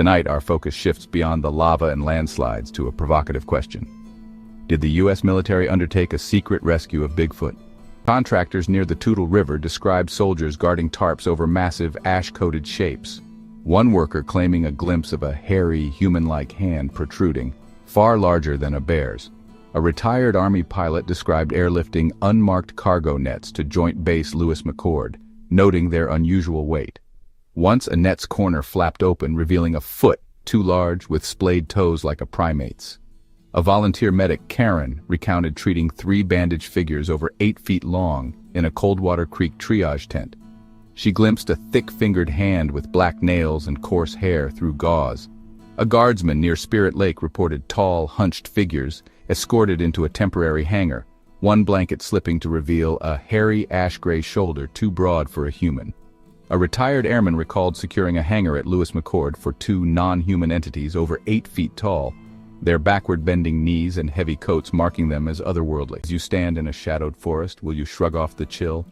Tonight, our focus shifts beyond the lava and landslides to a provocative question. Did the U.S. military undertake a secret rescue of Bigfoot? Contractors near the Toutle River described soldiers guarding tarps over massive ash-coated shapes. One worker claiming a glimpse of a hairy, human-like hand protruding, far larger than a bear's. A retired Army pilot described airlifting unmarked cargo nets to Joint Base Lewis-McChord, noting their unusual weight. Once a net's corner flapped open, revealing a foot too large with splayed toes like a primate's. A volunteer medic, Karen, recounted treating 3 bandaged figures over 8 feet long in a Coldwater Creek triage tent. She glimpsed a thick-fingered hand with black nails and coarse hair through gauze. A guardsman near Spirit Lake reported tall, hunched figures escorted into a temporary hangar, one blanket slipping to reveal a hairy ash-gray shoulder too broad for a human. A retired airman recalled securing a hangar at Lewis-McChord for 2 non-human entities over 8 feet tall, their backward-bending knees and heavy coats marking them as otherworldly. As you stand in a shadowed forest, will you shrug off the chill?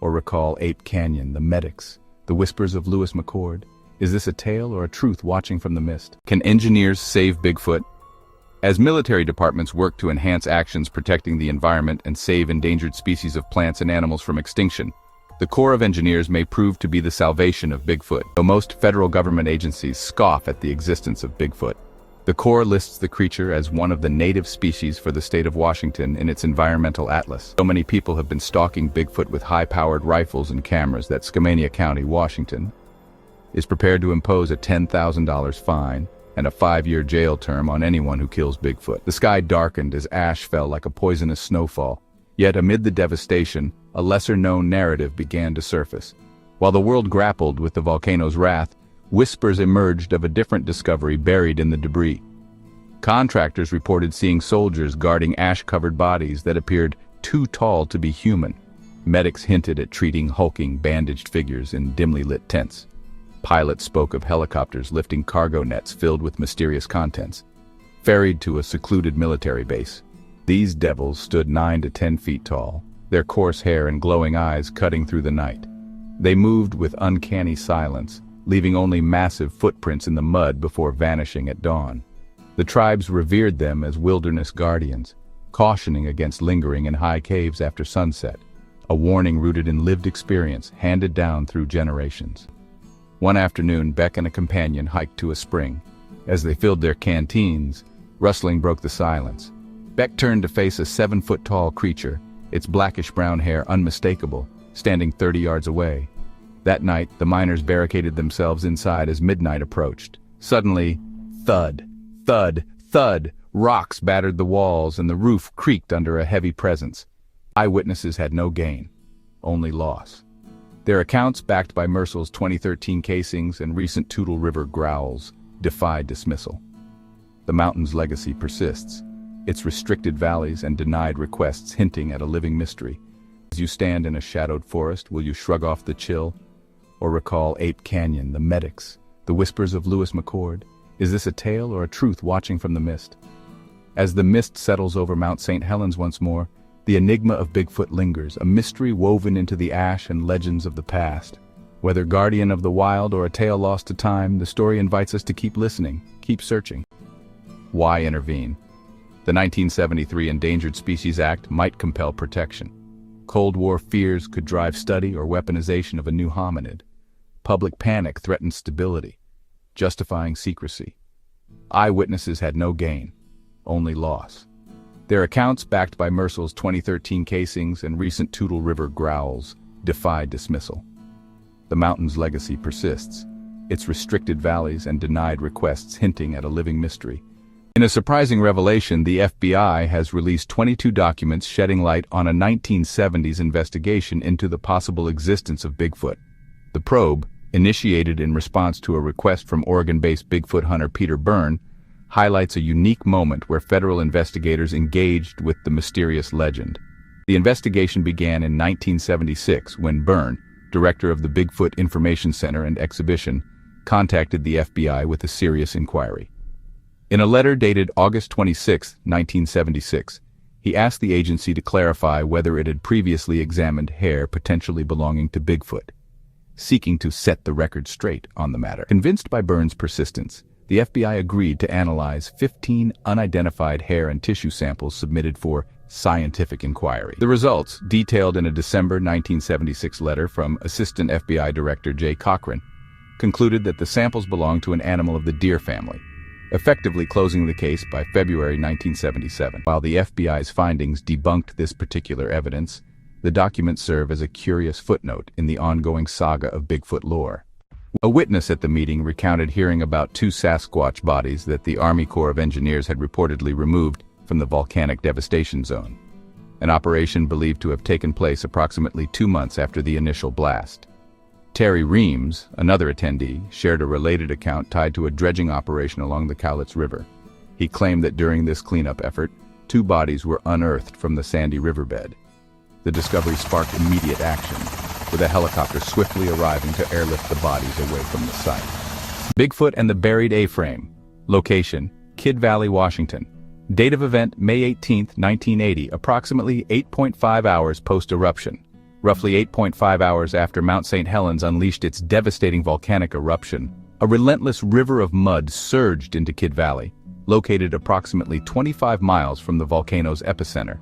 Or recall Ape Canyon, the medics, the whispers of Lewis-McChord? Is this a tale or a truth watching from the mist? Can engineers save Bigfoot? As military departments work to enhance actions protecting the environment and save endangered species of plants and animals from extinction, the Corps of Engineers may prove to be the salvation of Bigfoot. Though most federal government agencies scoff at the existence of Bigfoot, the Corps lists the creature as one of the native species for the state of Washington in its environmental atlas. So many people have been stalking Bigfoot with high-powered rifles and cameras that Skamania County, Washington, is prepared to impose a $10,000 fine and a 5-year jail term on anyone who kills Bigfoot. The sky darkened as ash fell like a poisonous snowfall. Yet amid the devastation, a lesser-known narrative began to surface. While the world grappled with the volcano's wrath, whispers emerged of a different discovery buried in the debris. Contractors reported seeing soldiers guarding ash-covered bodies that appeared too tall to be human. Medics hinted at treating hulking, bandaged figures in dimly lit tents. Pilots spoke of helicopters lifting cargo nets filled with mysterious contents, ferried to a secluded military base. These devils stood 9 to 10 feet tall, their coarse hair and glowing eyes cutting through the night. They moved with uncanny silence, leaving only massive footprints in the mud before vanishing at dawn. The tribes revered them as wilderness guardians, cautioning against lingering in high caves after sunset, a warning rooted in lived experience handed down through generations. One afternoon, Beck and a companion hiked to a spring. As they filled their canteens, rustling broke the silence. Beck turned to face a 7-foot-tall creature, its blackish-brown hair unmistakable, standing 30 yards away. That night, the miners barricaded themselves inside as midnight approached. Suddenly, thud, thud, thud, rocks battered the walls and the roof creaked under a heavy presence. Eyewitnesses had no gain, only loss. Their accounts, backed by Mersel's 2013 casings and recent Toutle River growls, defied dismissal. The mountain's legacy persists, its restricted valleys and denied requests hinting at a living mystery. As you stand in a shadowed forest, will you shrug off the chill? Or recall Ape Canyon, the medics, the whispers of Lewis-McChord? Is this a tale or a truth watching from the mist? As the mist settles over Mount St. Helens once more, the enigma of Bigfoot lingers, a mystery woven into the ash and legends of the past. Whether guardian of the wild or a tale lost to time, the story invites us to keep listening, keep searching. Why intervene? The 1973 Endangered Species Act might compel protection. Cold War fears could drive study or weaponization of a new hominid. Public panic threatened stability, justifying secrecy. Eyewitnesses had no gain, only loss. Their accounts, backed by Mersel's 2013 casings and recent Toutle River growls, defied dismissal. The mountain's legacy persists, its restricted valleys and denied requests hinting at a living mystery. In a surprising revelation, the FBI has released 22 documents shedding light on a 1970s investigation into the possible existence of Bigfoot. The probe, initiated in response to a request from Oregon-based Bigfoot hunter Peter Byrne, highlights a unique moment where federal investigators engaged with the mysterious legend. The investigation began in 1976 when Byrne, director of the Bigfoot Information Center and Exhibition, contacted the FBI with a serious inquiry. In a letter dated August 26, 1976, he asked the agency to clarify whether it had previously examined hair potentially belonging to Bigfoot. seeking to set the record straight on the matter. Convinced by Burns' persistence, the FBI agreed to analyze 15 unidentified hair and tissue samples submitted for scientific inquiry. The results, detailed in a December 1976 letter from Assistant FBI Director Jay Cochran, concluded that the samples belonged to an animal of the deer family, effectively closing the case by February 1977. While the FBI's findings debunked this particular evidence, the documents serve as a curious footnote in the ongoing saga of Bigfoot lore. A witness at the meeting recounted hearing about 2 Sasquatch bodies that the Army Corps of Engineers had reportedly removed from the volcanic devastation zone, an operation believed to have taken place approximately 2 months after the initial blast. Terry Reams, another attendee, shared a related account tied to a dredging operation along the Cowlitz River. He claimed that during this cleanup effort, 2 bodies were unearthed from the sandy riverbed. The discovery sparked immediate action, with a helicopter swiftly arriving to airlift the bodies away from the site. Bigfoot and the Buried A-Frame. Location: Kidd Valley, Washington. Date of event: May 18, 1980, approximately 8.5 hours post-eruption. Roughly 8.5 hours after Mount St. Helens unleashed its devastating volcanic eruption, a relentless river of mud surged into Kidd Valley, located approximately 25 miles from the volcano's epicenter.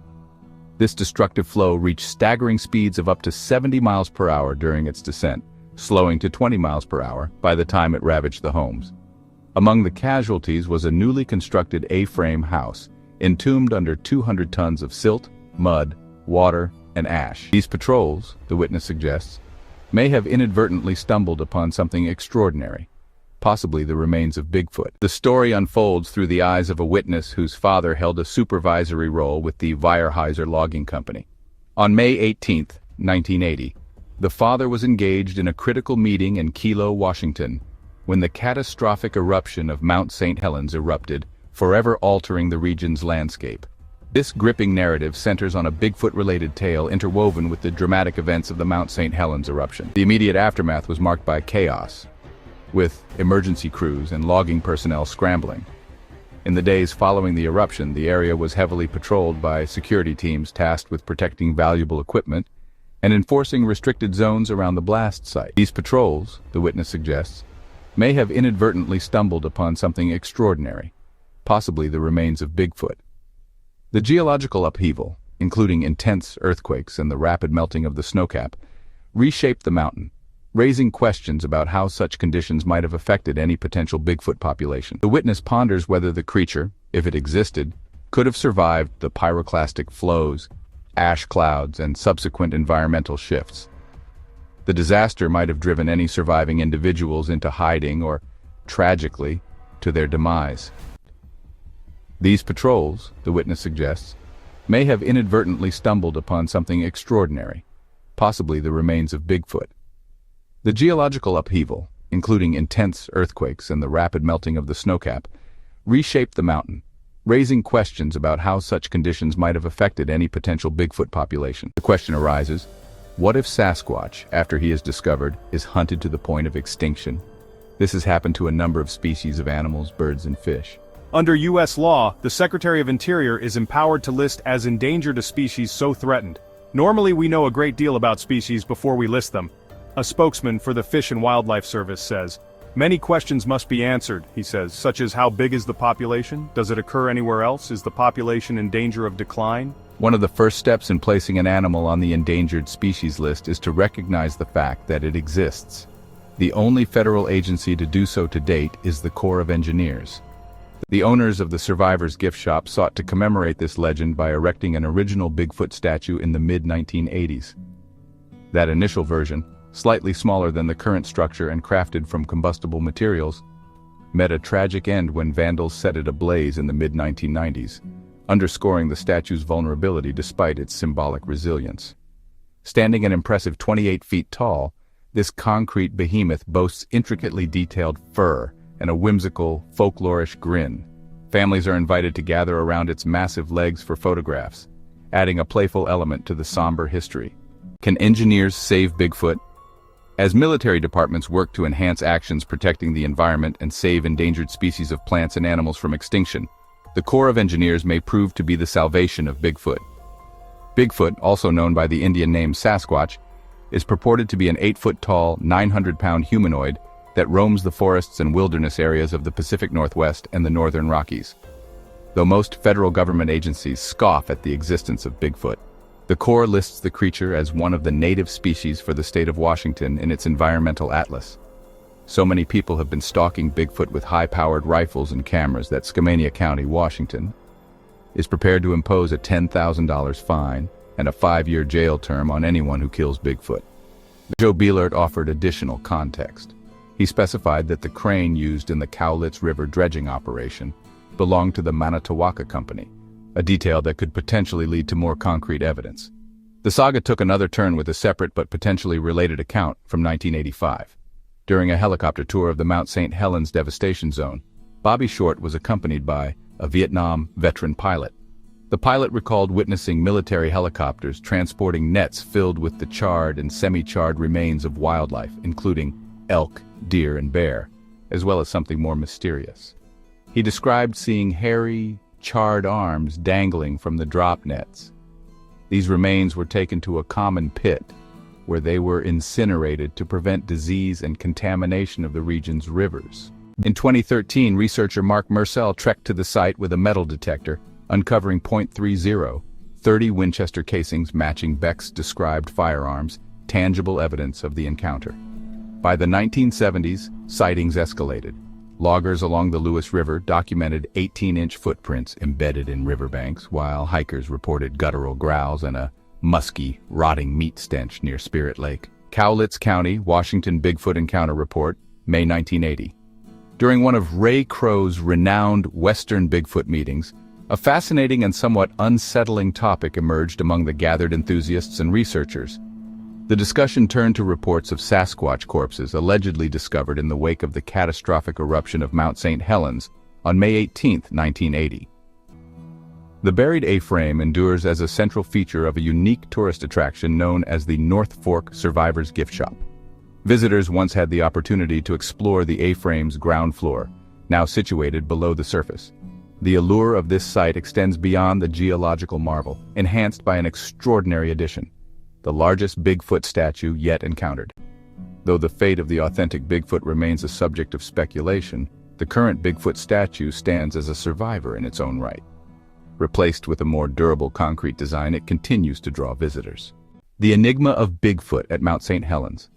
This destructive flow reached staggering speeds of up to 70 miles per hour during its descent, slowing to 20 miles per hour by the time it ravaged the homes. Among the casualties was a newly constructed A-frame house, entombed under 200 tons of silt, mud, water, and ash. These patrols, the witness suggests, may have inadvertently stumbled upon something extraordinary, possibly the remains of Bigfoot. The story unfolds through the eyes of a witness whose father held a supervisory role with the Weyerhaeuser Logging Company. On May 18, 1980, the father was engaged in a critical meeting in Kilo, Washington, when the catastrophic eruption of Mount St. Helens erupted, forever altering the region's landscape. This gripping narrative centers on a Bigfoot-related tale interwoven with the dramatic events of the Mount St. Helens eruption. The immediate aftermath was marked by chaos, with emergency crews and logging personnel scrambling. In the days following the eruption, the area was heavily patrolled by security teams tasked with protecting valuable equipment and enforcing restricted zones around the blast site. These patrols, the witness suggests, may have inadvertently stumbled upon something extraordinary, possibly the remains of Bigfoot. The geological upheaval, including intense earthquakes and the rapid melting of the snowcap, reshaped the mountain, raising questions about how such conditions might have affected any potential Bigfoot population. The witness ponders whether the creature, if it existed, could have survived the pyroclastic flows, ash clouds, and subsequent environmental shifts. The disaster might have driven any surviving individuals into hiding or, tragically, to their demise. These patrols, the witness suggests, may have inadvertently stumbled upon something extraordinary, possibly the remains of Bigfoot. The geological upheaval, including intense earthquakes and the rapid melting of the snowcap, reshaped the mountain, raising questions about how such conditions might have affected any potential Bigfoot population. The question arises, what if Sasquatch, after he is discovered, is hunted to the point of extinction? This has happened to a number of species of animals, birds, and fish. Under U.S. law, the Secretary of Interior is empowered to list as endangered a species so threatened. Normally we know a great deal about species before we list them. A spokesman for the Fish and Wildlife Service says, "Many questions must be answered," he says, such as how big is the population? Does it occur anywhere else? Is the population in danger of decline? One of the first steps in placing an animal on the endangered species list is to recognize the fact that it exists. The only federal agency to do so to date is the Corps of Engineers. The owners of the Survivor's Gift Shop sought to commemorate this legend by erecting an original Bigfoot statue in the mid-1980s. That initial version, slightly smaller than the current structure and crafted from combustible materials, met a tragic end when vandals set it ablaze in the mid-1990s, underscoring the statue's vulnerability despite its symbolic resilience. Standing an impressive 28 feet tall, this concrete behemoth boasts intricately detailed fur and a whimsical, folklorish grin. Families are invited to gather around its massive legs for photographs, adding a playful element to the somber history. Can engineers save Bigfoot? As military departments work to enhance actions protecting the environment and save endangered species of plants and animals from extinction, the Corps of Engineers may prove to be the salvation of Bigfoot. Bigfoot, also known by the Indian name Sasquatch, is purported to be an 8-foot-tall, 900-pound humanoid that roams the forests and wilderness areas of the Pacific Northwest and the Northern Rockies. Though most federal government agencies scoff at the existence of Bigfoot, the Corps lists the creature as one of the native species for the state of Washington in its environmental atlas. So many people have been stalking Bigfoot with high-powered rifles and cameras that Skamania County, Washington, is prepared to impose a $10,000 fine and a 5-year jail term on anyone who kills Bigfoot. Joe Bielert offered additional context. He specified that the crane used in the Cowlitz River dredging operation belonged to the Manitowoc Company, a detail that could potentially lead to more concrete evidence. The saga took another turn with a separate but potentially related account from 1985. During a helicopter tour of the Mount St. Helens devastation zone, Bobby Short was accompanied by a Vietnam veteran pilot. The pilot recalled witnessing military helicopters transporting nets filled with the charred and semi-charred remains of wildlife, including elk, deer, and bear, as well as something more mysterious. He described seeing hairy, charred arms dangling from the drop nets. These remains were taken to a common pit, where they were incinerated to prevent disease and contamination of the region's rivers. In 2013, researcher Mark Mersell trekked to the site with a metal detector, uncovering .30, 30 Winchester casings matching Beck's described firearms, tangible evidence of the encounter. By the 1970s, sightings escalated. Loggers along the Lewis River documented 18-inch footprints embedded in riverbanks, while hikers reported guttural growls and a musky, rotting meat stench near Spirit Lake. Cowlitz County, Washington Bigfoot Encounter Report, May 1980. During one of Ray Crow's renowned Western Bigfoot meetings, a fascinating and somewhat unsettling topic emerged among the gathered enthusiasts and researchers. The discussion turned to reports of Sasquatch corpses allegedly discovered in the wake of the catastrophic eruption of Mount St. Helens on May 18, 1980. The buried A-frame endures as a central feature of a unique tourist attraction known as the North Fork Survivors Gift Shop. Visitors once had the opportunity to explore the A-frame's ground floor, now situated below the surface. The allure of this site extends beyond the geological marvel, enhanced by an extraordinary addition: the largest Bigfoot statue yet encountered. Though the fate of the authentic Bigfoot remains a subject of speculation, the current Bigfoot statue stands as a survivor in its own right. Replaced with a more durable concrete design, it continues to draw visitors. The Enigma of Bigfoot at Mount St. Helens.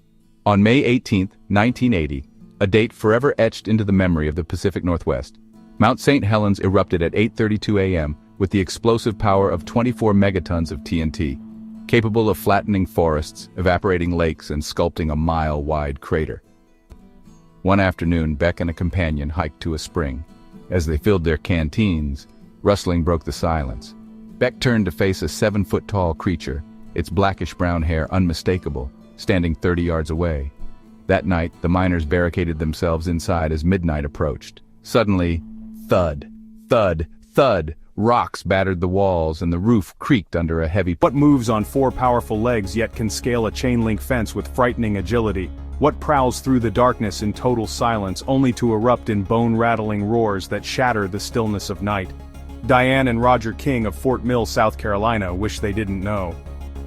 On May 18, 1980, a date forever etched into the memory of the Pacific Northwest, Mount St. Helens erupted at 8:32 a.m. with the explosive power of 24 megatons of TNT, capable of flattening forests, evaporating lakes, and sculpting a mile-wide crater. One afternoon, Beck and a companion hiked to a spring. As they filled their canteens, rustling broke the silence. Beck turned to face a 7-foot-tall creature, its blackish-brown hair unmistakable, standing 30 yards away. That night, the miners barricaded themselves inside as midnight approached. Suddenly, thud, thud, thud, rocks battered the walls and the roof creaked under a heavy... What moves on 4 powerful legs yet can scale a chain-link fence with frightening agility? What prowls through the darkness in total silence only to erupt in bone-rattling roars that shatter the stillness of night? Diane and Roger King of Fort Mill, South Carolina, wish they didn't know.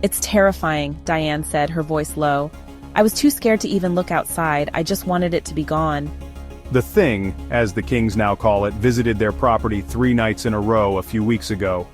"It's terrifying," Diane said, her voice low. "I was too scared to even look outside. I just wanted it to be gone." The Thing, as the Kings now call it, visited their property 3 nights in a row a few weeks ago.